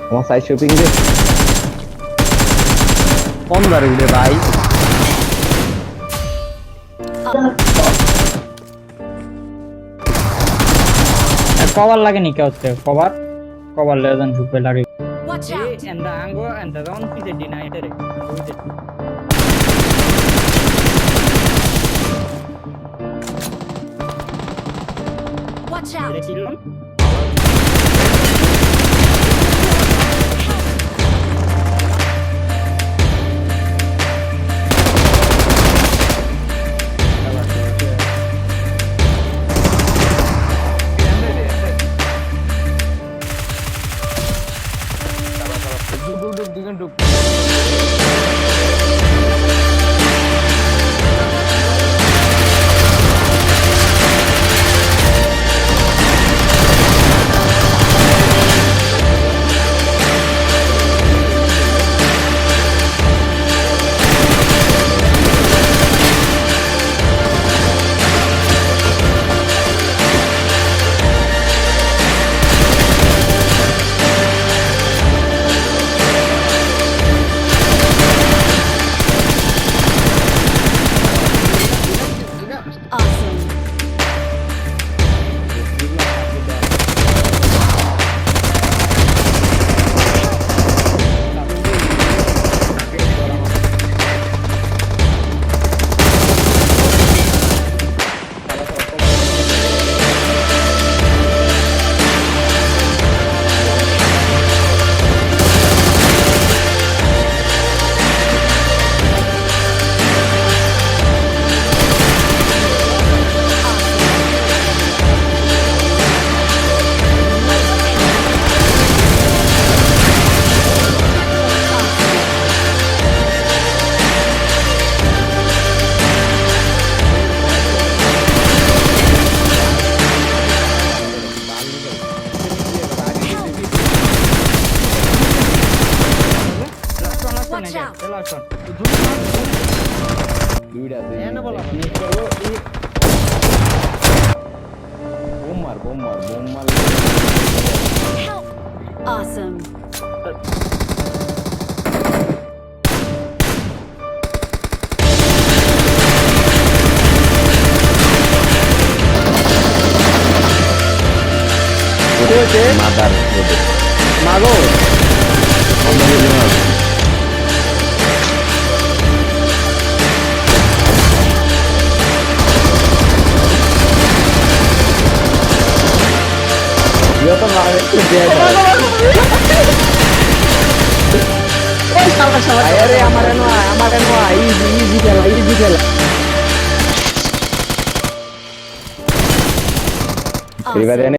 আমার side shopping দে কোন বারে উঠে ভাই কভার লাগে নি কেউ কভার কভার লেজন ঝুপে লাগে Watch out! এন্ডা আঙ্গো এন্ডা রাউন্ড পিছে ডিনা এটারে Watch out! এটা কিলো Awesome! Watch out! দুইটা এনে বলা বোম মার Help! Awesome! মাদার মাগো Yo তো মারে আরে আমারে নয় ইজি খেলা Awesome! এবারে